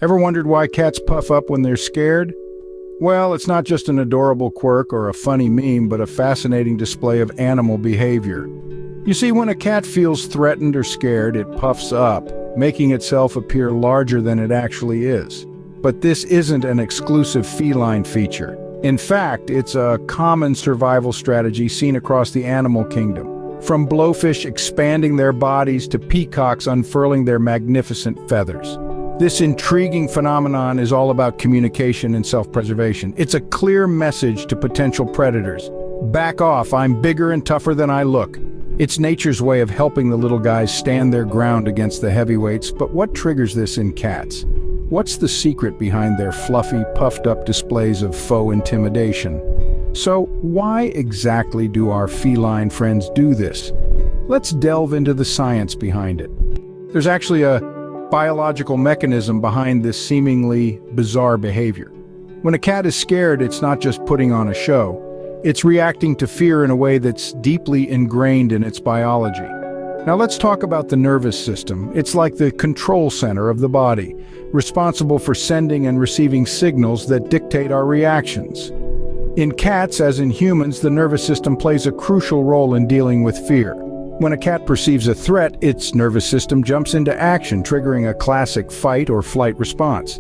Ever wondered why cats puff up when they're scared? Well, it's not just an adorable quirk or a funny meme, but a fascinating display of animal behavior. You see, when a cat feels threatened or scared, it puffs up, making itself appear larger than it actually is. But this isn't an exclusive feline feature. In fact, it's a common survival strategy seen across the animal kingdom, from blowfish expanding their bodies to peacocks unfurling their magnificent feathers. This intriguing phenomenon is all about communication and self-preservation. It's a clear message to potential predators. Back off, I'm bigger and tougher than I look. It's nature's way of helping the little guys stand their ground against the heavyweights. But what triggers this in cats? What's the secret behind their fluffy, puffed-up displays of faux intimidation? So, why exactly do our feline friends do this? Let's delve into the science behind it. There's actually a biological mechanism behind this seemingly bizarre behavior. When a cat is scared, it's not just putting on a show. It's reacting to fear in a way that's deeply ingrained in its biology. Now let's talk about the nervous system. It's like the control center of the body, responsible for sending and receiving signals that dictate our reactions. In cats, as in humans, the nervous system plays a crucial role in dealing with fear. When a cat perceives a threat, its nervous system jumps into action, triggering a classic fight or flight response.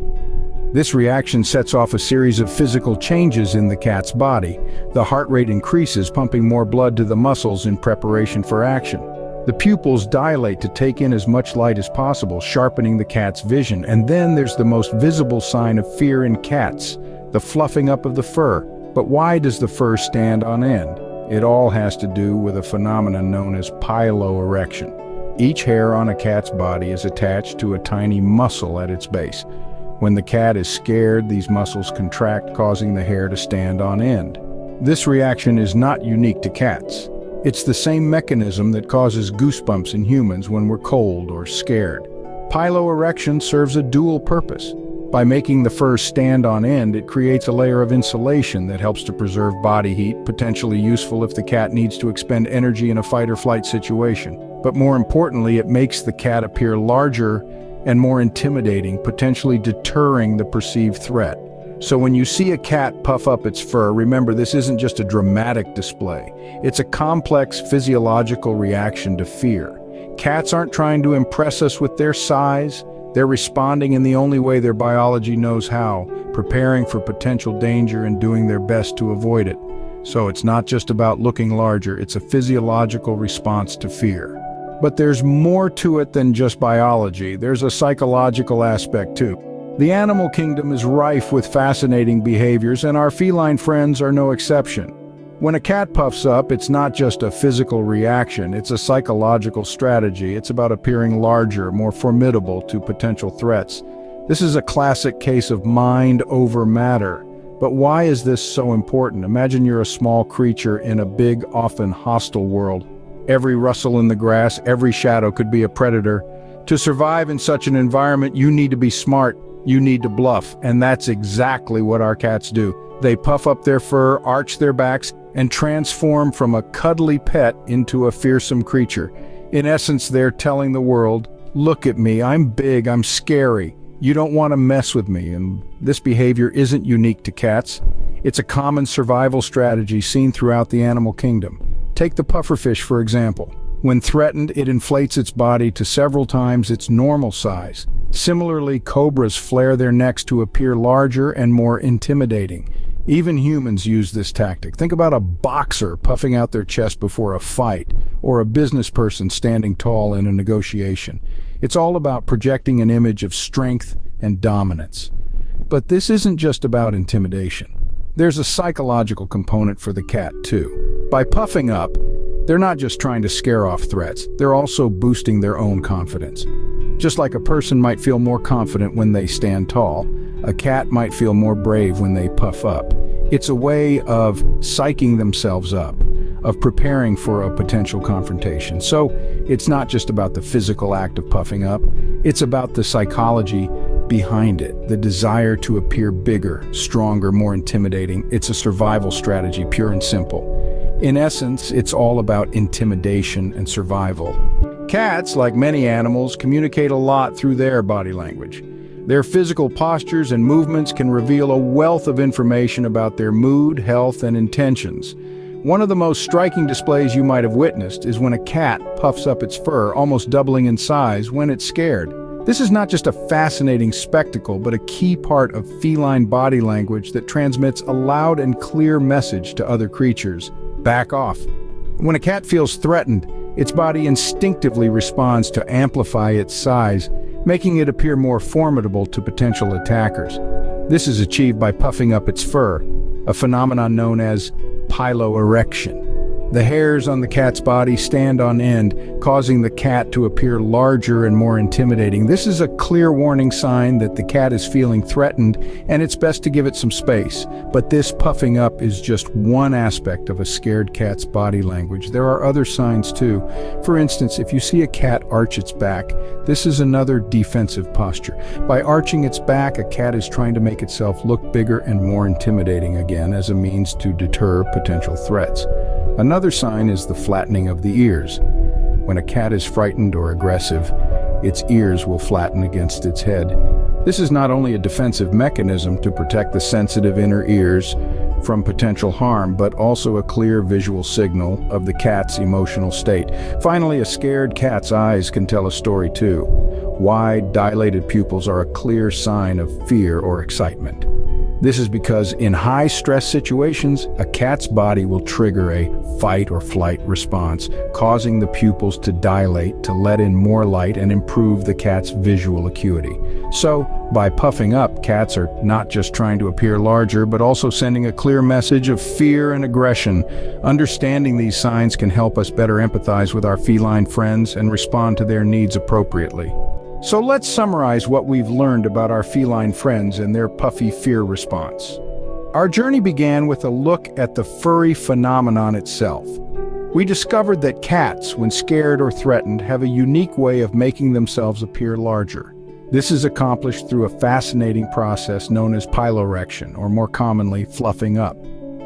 This reaction sets off a series of physical changes in the cat's body. The heart rate increases, pumping more blood to the muscles in preparation for action. The pupils dilate to take in as much light as possible, sharpening the cat's vision. And then there's the most visible sign of fear in cats, the fluffing up of the fur. But why does the fur stand on end? It all has to do with a phenomenon known as piloerection. Each hair on a cat's body is attached to a tiny muscle at its base. When the cat is scared, these muscles contract, causing the hair to stand on end. This reaction is not unique to cats. It's the same mechanism that causes goosebumps in humans when we're cold or scared. Piloerection serves a dual purpose. By making the fur stand on end, it creates a layer of insulation that helps to preserve body heat, potentially useful if the cat needs to expend energy in a fight or flight situation. But more importantly, it makes the cat appear larger and more intimidating, potentially deterring the perceived threat. So when you see a cat puff up its fur, remember this isn't just a dramatic display. It's a complex physiological reaction to fear. Cats aren't trying to impress us with their size. They're responding in the only way their biology knows how, preparing for potential danger and doing their best to avoid it. So it's not just about looking larger, it's a physiological response to fear. But there's more to it than just biology. There's a psychological aspect too. The animal kingdom is rife with fascinating behaviors, and our feline friends are no exception. When a cat puffs up, it's not just a physical reaction, it's a psychological strategy. It's about appearing larger, more formidable to potential threats. This is a classic case of mind over matter. But why is this so important? Imagine you're a small creature in a big, often hostile world. Every rustle in the grass, every shadow could be a predator. To survive in such an environment, you need to be smart, you need to bluff, and that's exactly what our cats do. They puff up their fur, arch their backs, and transform from a cuddly pet into a fearsome creature. In essence, they're telling the world, look at me, I'm big, I'm scary. You don't want to mess with me. And this behavior isn't unique to cats. It's a common survival strategy seen throughout the animal kingdom. Take the pufferfish, for example. When threatened, it inflates its body to several times its normal size. Similarly, cobras flare their necks to appear larger and more intimidating. Even humans use this tactic. Think about a boxer puffing out their chest before a fight, or a business person standing tall in a negotiation. It's all about projecting an image of strength and dominance. But this isn't just about intimidation. There's a psychological component for the cat, too. By puffing up, they're not just trying to scare off threats, they're also boosting their own confidence. Just like a person might feel more confident when they stand tall, a cat might feel more brave when they puff up. It's a way of psyching themselves up, of preparing for a potential confrontation. So it's not just about the physical act of puffing up, it's about the psychology behind it, the desire to appear bigger, stronger, more intimidating. It's a survival strategy, pure and simple. In essence, it's all about intimidation and survival. Cats, like many animals, communicate a lot through their body language. Their physical postures and movements can reveal a wealth of information about their mood, health, and intentions. One of the most striking displays you might have witnessed is when a cat puffs up its fur, almost doubling in size when it's scared. This is not just a fascinating spectacle, but a key part of feline body language that transmits a loud and clear message to other creatures. Back off. When a cat feels threatened, its body instinctively responds to amplify its size, making it appear more formidable to potential attackers. This is achieved by puffing up its fur, a phenomenon known as erection. The hairs on the cat's body stand on end, causing the cat to appear larger and more intimidating. This is a clear warning sign that the cat is feeling threatened, and it's best to give it some space. But this puffing up is just one aspect of a scared cat's body language. There are other signs too. For instance, if you see a cat arch its back, this is another defensive posture. By arching its back, a cat is trying to make itself look bigger and more intimidating again as a means to deter potential threats. Another sign is the flattening of the ears. When a cat is frightened or aggressive, its ears will flatten against its head. This is not only a defensive mechanism to protect the sensitive inner ears from potential harm, but also a clear visual signal of the cat's emotional state. Finally, a scared cat's eyes can tell a story too. Wide, dilated pupils are a clear sign of fear or excitement. This is because in high-stress situations, a cat's body will trigger a fight or flight response, causing the pupils to dilate to let in more light and improve the cat's visual acuity. So, by puffing up, cats are not just trying to appear larger, but also sending a clear message of fear and aggression. Understanding these signs can help us better empathize with our feline friends and respond to their needs appropriately. So let's summarize what we've learned about our feline friends and their puffy fear response. Our journey began with a look at the furry phenomenon itself. We discovered that cats, when scared or threatened, have a unique way of making themselves appear larger. This is accomplished through a fascinating process known as piloerection, or more commonly, fluffing up.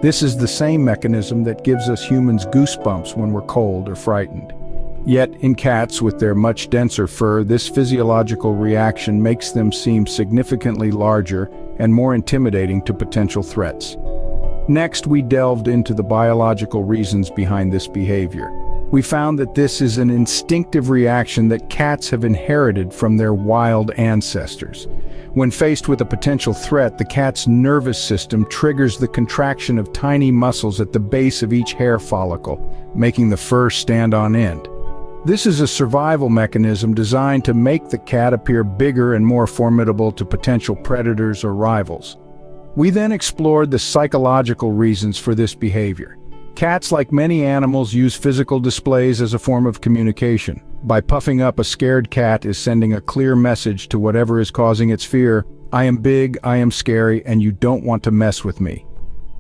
This is the same mechanism that gives us humans goosebumps when we're cold or frightened. Yet, in cats with their much denser fur, this physiological reaction makes them seem significantly larger and more intimidating to potential threats. Next, we delved into the biological reasons behind this behavior. We found that this is an instinctive reaction that cats have inherited from their wild ancestors. When faced with a potential threat, the cat's nervous system triggers the contraction of tiny muscles at the base of each hair follicle, making the fur stand on end. This is a survival mechanism designed to make the cat appear bigger and more formidable to potential predators or rivals. We then explored the psychological reasons for this behavior. Cats, like many animals, use physical displays as a form of communication. By puffing up, a scared cat is sending a clear message to whatever is causing its fear: I am big, I am scary, and you don't want to mess with me.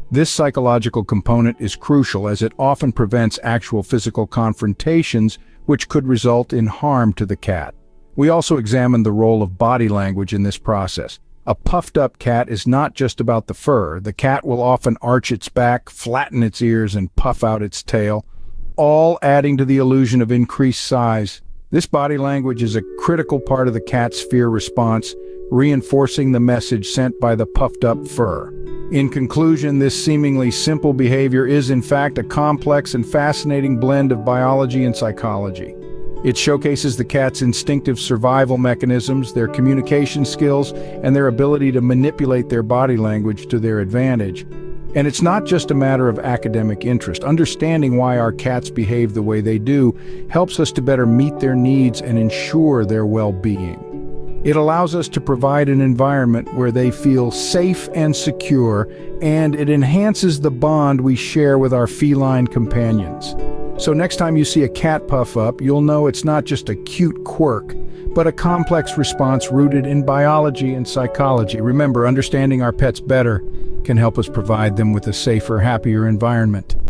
This psychological component is crucial as it often prevents actual physical confrontations, which could result in harm to the cat. We also examined the role of body language in this process. A puffed-up cat is not just about the fur. The cat will often arch its back, flatten its ears, and puff out its tail, all adding to the illusion of increased size. This body language is a critical part of the cat's fear response, reinforcing the message sent by the puffed-up fur. In conclusion, this seemingly simple behavior is in fact a complex and fascinating blend of biology and psychology. It showcases the cat's instinctive survival mechanisms, their communication skills, and their ability to manipulate their body language to their advantage. And it's not just a matter of academic interest. Understanding why our cats behave the way they do helps us to better meet their needs and ensure their well-being. It allows us to provide an environment where they feel safe and secure, and it enhances the bond we share with our feline companions. So next time you see a cat puff up, you'll know it's not just a cute quirk, but a complex response rooted in biology and psychology. Remember, understanding our pets better can help us provide them with a safer, happier environment.